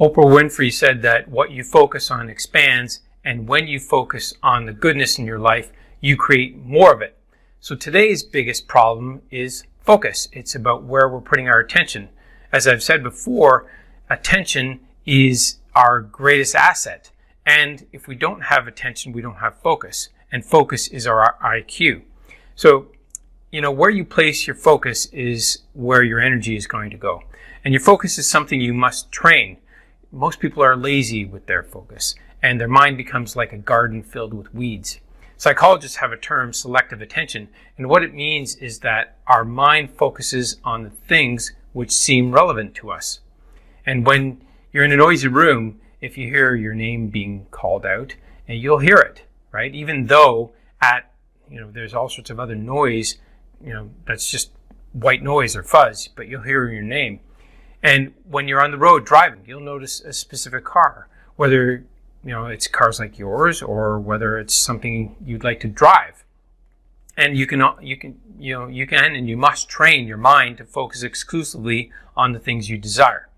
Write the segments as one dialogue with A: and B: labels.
A: Oprah Winfrey said that what you focus on expands, and when you focus on the goodness in your life, you create more of it. So today's biggest problem is focus. It's about where we're putting our attention. As I've said before, attention is our greatest asset. And if we don't have attention, we don't have focus. And focus is our IQ. So, where you place your focus is where your energy is going to go. And your focus is something you must train. Most people are lazy with their focus, and their mind becomes like a garden filled with weeds. Psychologists have a term, selective attention, and what it means is that our mind focuses on the things which seem relevant to us. And when you're in a noisy room, if you hear your name being called out, and you'll hear it, right? Even though there's all sorts of other noise, that's just white noise or fuzz, but you'll hear your name. And when you're on the road driving, you'll notice a specific car, whether it's cars like yours or whether it's something you'd like to drive. And you can and you must train your mind to focus exclusively on the things you desire.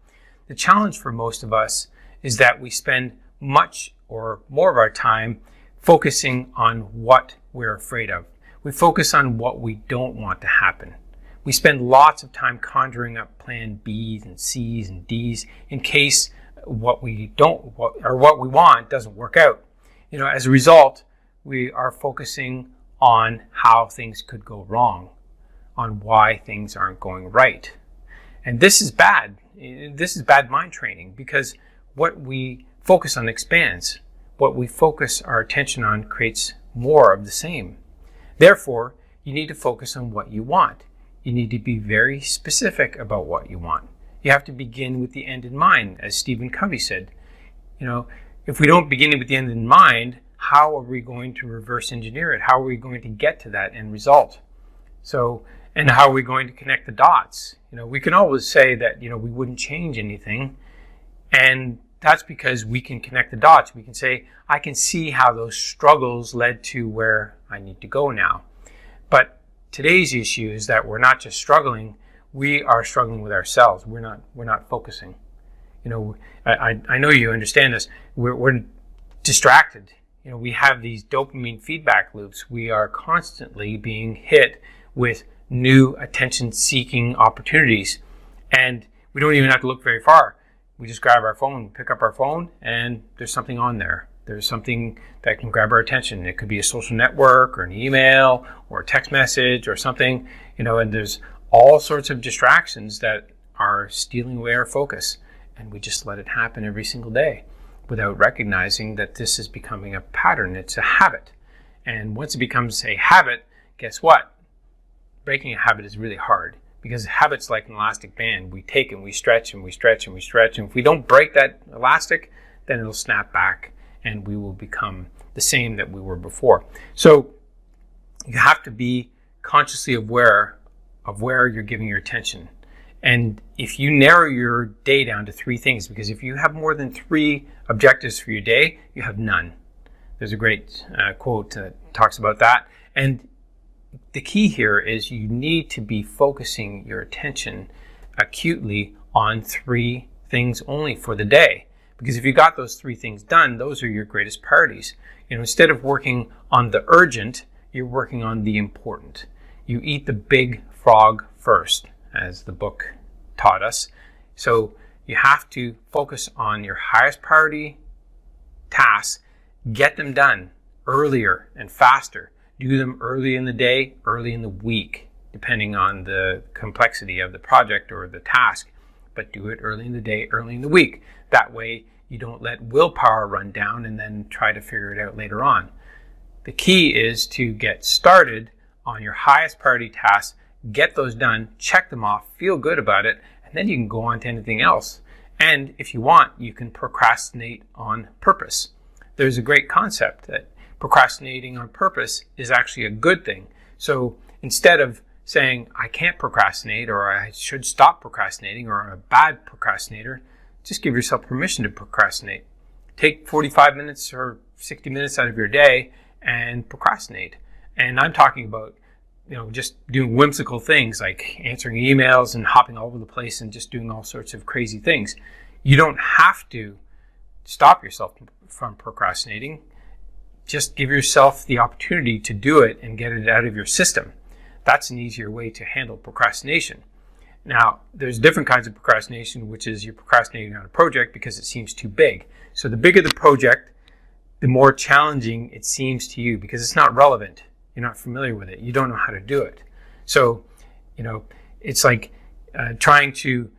A: The challenge for most of us is that we spend much or more of our time focusing on what we're afraid of. We focus on what we don't want to happen. We spend lots of time conjuring up plan B's and C's and D's in case what we want doesn't work out. As a result, we are focusing on how things could go wrong, on why things aren't going right. And this is bad. This is bad mind training, because what we focus on expands. What we focus our attention on creates more of the same. Therefore, you need to focus on what you want. You need to be very specific about what you want. You have to begin with the end in mind, as Stephen Covey said. If we don't begin with the end in mind, how are we going to reverse engineer it? How are we going to get to that end result? And how are we going to connect the dots? We can always say that, we wouldn't change anything. And that's because we can connect the dots. We can say, I can see how those struggles led to where I need to go now. But today's issue is that we're not just struggling, we are struggling with ourselves. We're not focusing. I know you understand this. We're distracted. We have these dopamine feedback loops. We are constantly being hit with new attention-seeking opportunities. And we don't even have to look very far. We just grab our phone, pick up our phone, and there's something on there. There's something that can grab our attention. It could be a social network or an email or a text message or something, and there's all sorts of distractions that are stealing away our focus. And we just let it happen every single day without recognizing that this is becoming a pattern. It's a habit. And once it becomes a habit, guess what? Breaking a habit is really hard, because habit's like an elastic band. We take and we stretch and we stretch and we stretch. And if we don't break that elastic, then it'll snap back and we will become the same that we were before. So you have to be consciously aware of where you're giving your attention. And if you narrow your day down to 3 things, because if you have more than 3 objectives for your day, you have none. There's a great quote that talks about that. And the key here is you need to be focusing your attention acutely on 3 things only for the day. Because if you got those 3 things done, those are your greatest priorities. Instead of working on the urgent, you're working on the important. You eat the big frog first, as the book taught us. So you have to focus on your highest priority tasks, get them done earlier and faster. Do them early in the day, early in the week, depending on the complexity of the project or the task. But do it early in the day, early in the week. That way you don't let willpower run down and then try to figure it out later on. The key is to get started on your highest priority tasks, get those done, check them off, feel good about it, and then you can go on to anything else. And if you want, you can procrastinate on purpose. There's a great concept that procrastinating on purpose is actually a good thing. So instead of saying, I can't procrastinate, or I should stop procrastinating, or I'm a bad procrastinator, just give yourself permission to procrastinate. Take 45 minutes or 60 minutes out of your day and procrastinate. And I'm talking about, just doing whimsical things like answering emails and hopping all over the place and just doing all sorts of crazy things. You don't have to stop yourself from procrastinating. Just give yourself the opportunity to do it and get it out of your system. That's an easier way to handle procrastination. Now, there's different kinds of procrastination, which is you're procrastinating on a project because it seems too big. So the bigger the project, the more challenging it seems to you because it's not relevant. You're not familiar with it. You don't know how to do it. So, it's like trying to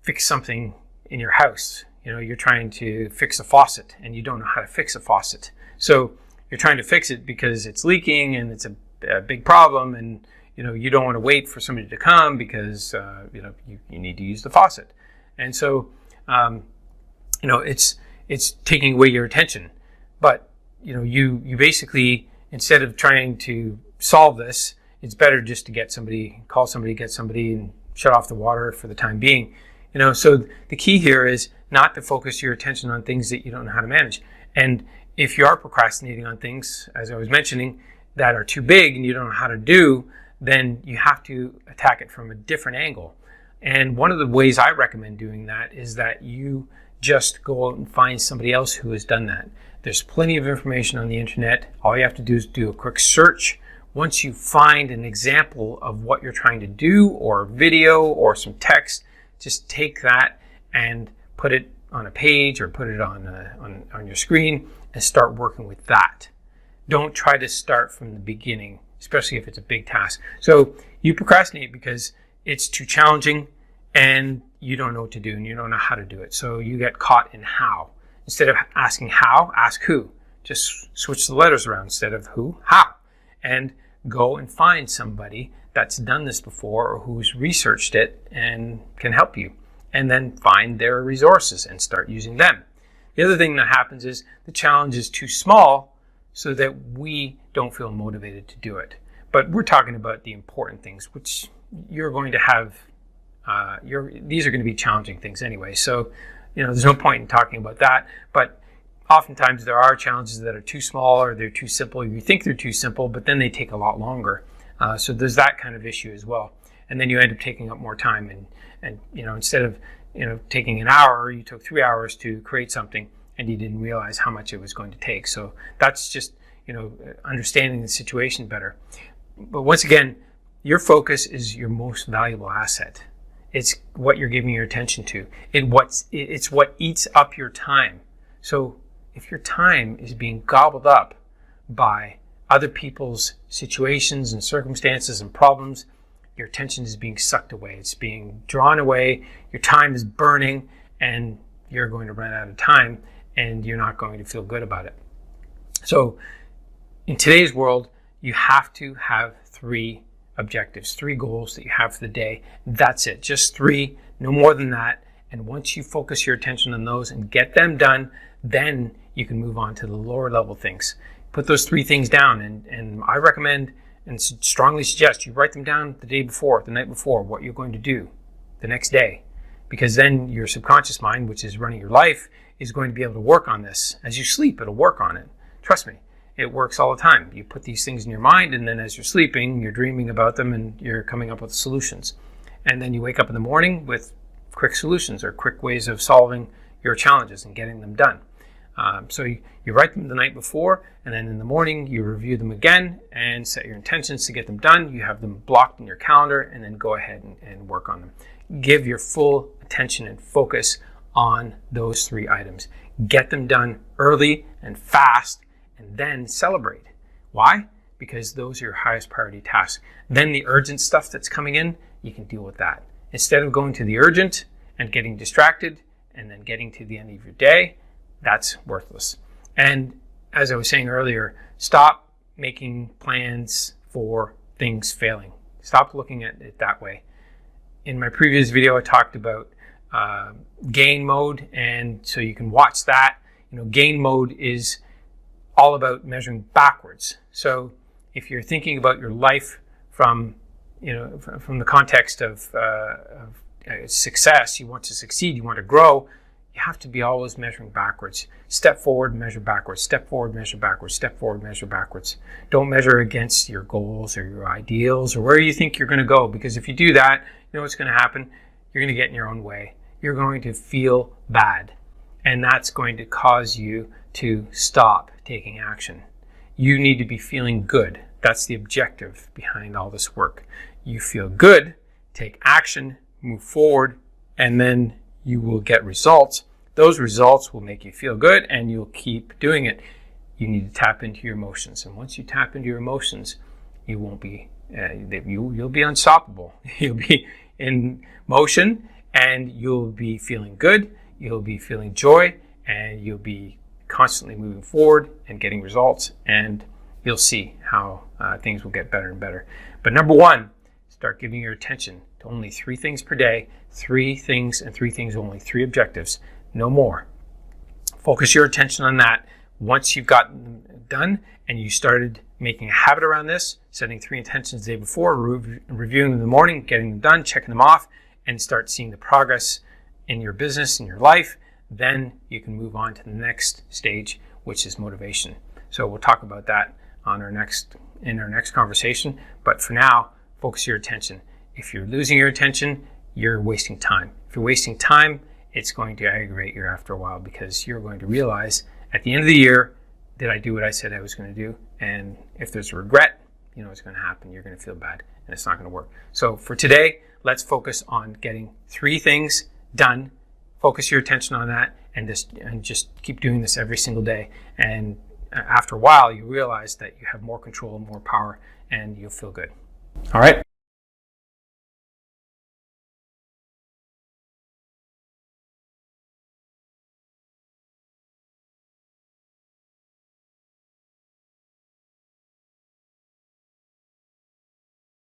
A: fix something in your house. You're trying to fix a faucet and you don't know how to fix a faucet. So you're trying to fix it because it's leaking and it's a big problem, and you don't want to wait for somebody to come because you need to use the faucet. And so it's taking away your attention. But you basically, instead of trying to solve this, it's better just to call somebody, get somebody, and shut off the water for the time being. So the key here is not to focus your attention on things that you don't know how to manage. And if you are procrastinating on things, as I was mentioning, that are too big and you don't know how to do, then you have to attack it from a different angle. And one of the ways I recommend doing that is that you just go out and find somebody else who has done that. There's plenty of information on the internet. All you have to do is do a quick search. Once you find an example of what you're trying to do, or a video or some text, just take that and put it on a page or put it on your screen and start working with that. Don't try to start from the beginning, especially if it's a big task. So you procrastinate because it's too challenging and you don't know what to do and you don't know how to do it. So you get caught in how. Instead of asking how, ask who. Just switch the letters around. Instead of who, how. And go and find somebody that's done this before or who's researched it and can help you. And then find their resources and start using them. The other thing that happens is the challenge is too small so that we don't feel motivated to do it. But we're talking about the important things, which you're going to have. These are going to be challenging things anyway. So, there's no point in talking about that. But oftentimes there are challenges that are too small or they're too simple. You think they're too simple, but then they take a lot longer. So there's that kind of issue as well. And then you end up taking up more time. And instead of taking an hour, you took 3 hours to create something, and you didn't realize how much it was going to take. So that's just understanding the situation better. But once again, your focus is your most valuable asset. It's what you're giving your attention to. It's what eats up your time. So if your time is being gobbled up by other people's situations and circumstances and problems, your attention is being sucked away. It's being drawn away. Your time is burning, and you're going to run out of time, and you're not going to feel good about it. So in today's world, you have to have 3 objectives, 3 goals that you have for the day. That's it. Just 3, no more than that. And once you focus your attention on those and get them done, then you can move on to the lower level things. Put those 3 things down, and I recommend and strongly suggest you write them down the day before, the night before, what you're going to do the next day. Because then your subconscious mind, which is running your life, is going to be able to work on this. As you sleep, it'll work on it. Trust me, it works all the time. You put these things in your mind, and then as you're sleeping, you're dreaming about them and you're coming up with solutions. And then you wake up in the morning with quick solutions or quick ways of solving your challenges and getting them done. So you write them the night before, and then in the morning you review them again and set your intentions to get them done. You have them blocked in your calendar, and then go ahead and work on them. Give your full attention and focus on those 3 items. Get them done early and fast, and then celebrate. Why? Because those are your highest priority tasks. Then the urgent stuff that's coming in, you can deal with that. Instead of going to the urgent and getting distracted and then getting to the end of your day, that's worthless. And as I was saying earlier, stop making plans for things failing. Stop looking at it that way. In my previous video, I talked about gain mode, and so you can watch that. Gain mode is all about measuring backwards. So if you're thinking about your life from the context of success, you want to succeed, you want to grow, you have to be always measuring backwards. Step forward, measure backwards. Step forward, measure backwards. Step forward, measure backwards. Don't measure against your goals or your ideals or where you think you're going to go, because if you do that, you know what's going to happen? You're going to get in your own way. you're going to feel bad. And that's going to cause you to stop taking action. You need to be feeling good. That's the objective behind all this work. You feel good, take action, move forward, and then you will get results. Those results will make you feel good and you'll keep doing it. You need to tap into your emotions. And once you tap into your emotions, you won't be, you'll be unstoppable. You'll be in motion and you'll be feeling good. You'll be feeling joy and you'll be constantly moving forward and getting results, and you'll see how things will get better and better. But number one, start giving your attention to only 3 things per day, 3 things and 3 things only, 3 objectives, no more. Focus your attention on that. Once you've gotten them done and you started making a habit around this, setting 3 intentions the day before, reviewing them in the morning, getting them done, checking them off, and start seeing the progress in your business, in your life, then you can move on to the next stage, which is motivation. So we'll talk about that in our next conversation. But for now, focus your attention. If you're losing your attention, you're wasting time. If you're wasting time, it's going to aggravate you after a while, because you're going to realize at the end of the year, did I do what I said I was going to do? And if there's regret, you know what's going to happen. You're going to feel bad and it's not going to work. So for today, let's focus on getting 3 things done. Focus your attention on that and just keep doing this every single day. And after a while, you realize that you have more control and more power and you'll feel good. All right.